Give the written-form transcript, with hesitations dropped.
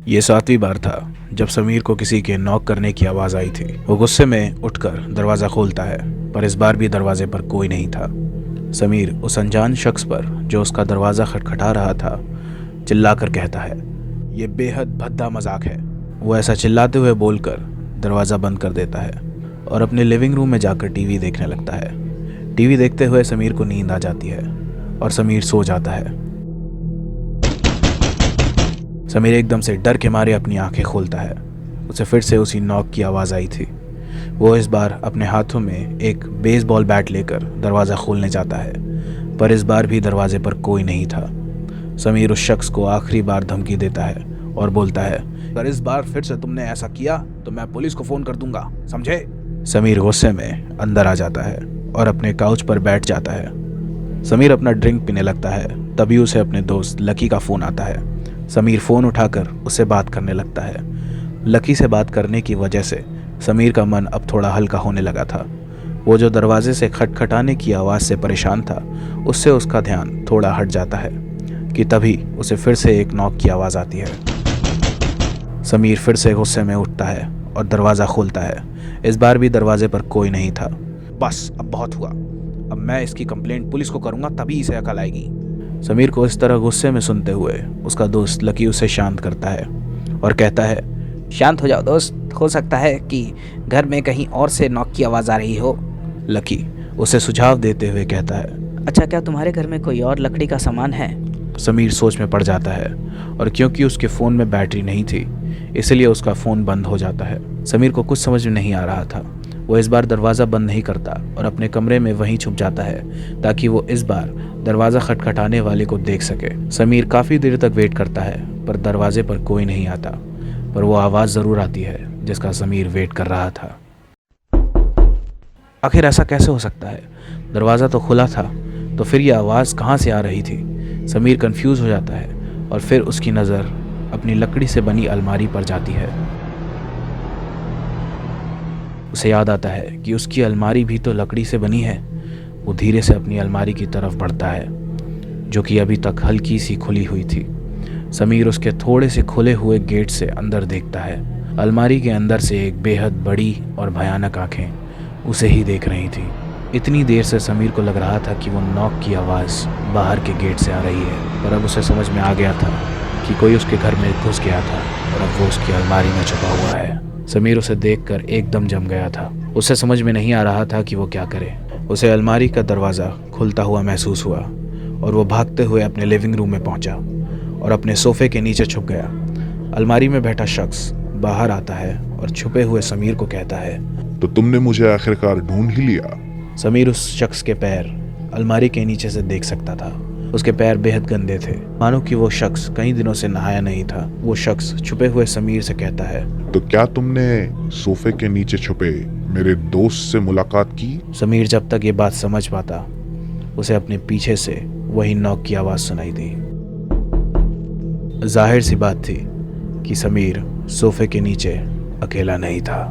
ये 7वीं बार था जब समीर को किसी के नॉक करने की आवाज़ आई थी। वो गुस्से में उठकर दरवाज़ा खोलता है, पर इस बार भी दरवाजे पर कोई नहीं था। समीर उस अनजान शख्स पर जो उसका दरवाज़ा खटखटा रहा था चिल्लाकर कहता है, ये बेहद भद्दा मजाक है। वो ऐसा चिल्लाते हुए बोलकर दरवाज़ा बंद कर देता है और अपने लिविंग रूम में जाकर टीवी देखने लगता है। टीवी देखते हुए समीर को नींद आ जाती है और समीर सो जाता है। समीर एकदम से डर के मारे अपनी आंखें खोलता है। उसे फिर से उसी नॉक की आवाज़ आई थी। वो इस बार अपने हाथों में एक बेसबॉल बैट लेकर दरवाज़ा खोलने जाता है, पर इस बार भी दरवाजे पर कोई नहीं था। समीर उस शख्स को आखिरी बार धमकी देता है और बोलता है, अगर इस बार फिर से तुमने ऐसा किया तो मैं पुलिस को फ़ोन कर दूंगा, समझे? समीर गुस्से में अंदर आ जाता है और अपने काउच पर बैठ जाता है। समीर अपना ड्रिंक पीने लगता है। तभी उसे अपने दोस्त लकी का फ़ोन आता है। समीर फ़ोन उठाकर उससे बात करने लगता है। लकी से बात करने की वजह से समीर का मन अब थोड़ा हल्का होने लगा था। वो जो दरवाजे से खटखटाने की आवाज़ से परेशान था, उससे उसका ध्यान थोड़ा हट जाता है कि तभी उसे फिर से एक नॉक की आवाज़ आती है। समीर फिर से गुस्से में उठता है और दरवाज़ा खोलता है। इस बार भी दरवाजे पर कोई नहीं था। बस अब बहुत हुआ, अब मैं इसकी कंप्लेंट पुलिस को करूँगा, तभी इसे अकल आएगी। समीर को इस तरह गुस्से में सुनते हुए उसका दोस्त लकी उसे शांत करता है और कहता है, शांत हो जाओ दोस्त, हो सकता है कि घर में कहीं और से नॉक की आवाज़ आ रही हो। लकी उसे सुझाव देते हुए कहता है, अच्छा, क्या तुम्हारे घर में कोई और लकड़ी का सामान है? समीर सोच में पड़ जाता है और क्योंकि उसके फ़ोन में बैटरी नहीं थी इसलिए उसका फ़ोन बंद हो जाता है। समीर को कुछ समझ में नहीं आ रहा था। वो इस बार दरवाज़ा बंद नहीं करता और अपने कमरे में वहीं छुप जाता है ताकि वो इस बार दरवाज़ा खटखटाने वाले को देख सके। समीर काफ़ी देर तक वेट करता है पर दरवाजे पर कोई नहीं आता, पर वो आवाज़ ज़रूर आती है जिसका समीर वेट कर रहा था। आखिर ऐसा कैसे हो सकता है? दरवाज़ा तो खुला था, तो फिर ये आवाज़ कहाँ से आ रही थी? समीर कंफ्यूज हो जाता है और फिर उसकी नज़र अपनी लकड़ी से बनी अलमारी पर जाती है। उसे याद आता है कि उसकी अलमारी भी तो लकड़ी से बनी है। वो धीरे से अपनी अलमारी की तरफ बढ़ता है जो कि अभी तक हल्की सी खुली हुई थी। समीर उसके थोड़े से खुले हुए गेट से अंदर देखता है। अलमारी के अंदर से एक बेहद बड़ी और भयानक आंखें उसे ही देख रही थी। इतनी देर से समीर को लग रहा था कि वो नॉक की आवाज़ बाहर के गेट से आ रही है, पर अब उसे समझ में आ गया था कि कोई उसके घर में घुस गया था और अब वो उसकी अलमारी में छुपा हुआ है। समीर उसे देखकर एकदम जम गया था। उसे समझ में नहीं आ रहा था कि वो क्या करे। उसे अलमारी का दरवाज़ा खुलता हुआ महसूस हुआ और वो भागते हुए अपने लिविंग रूम में पहुंचा और अपने सोफे के नीचे छुप गया। अलमारी में बैठा शख्स बाहर आता है और छुपे हुए समीर को कहता है, तो तुमने मुझे आखिरकार ढूंढ ही लिया। समीर उस शख्स के पैर अलमारी के नीचे से देख सकता था। उसके पैर बेहद गंदे थे, मानो कि वो शख्स कई दिनों से नहाया नहीं था। वो शख्स छुपे हुए समीर से कहता है, तो क्या तुमने सोफे के नीचे छुपे मेरे दोस्त से मुलाकात की? समीर जब तक ये बात समझ पाता उसे अपने पीछे से वही नॉक की आवाज़ सुनाई दी। जाहिर सी बात थी कि समीर सोफे के नीचे अकेला नहीं था।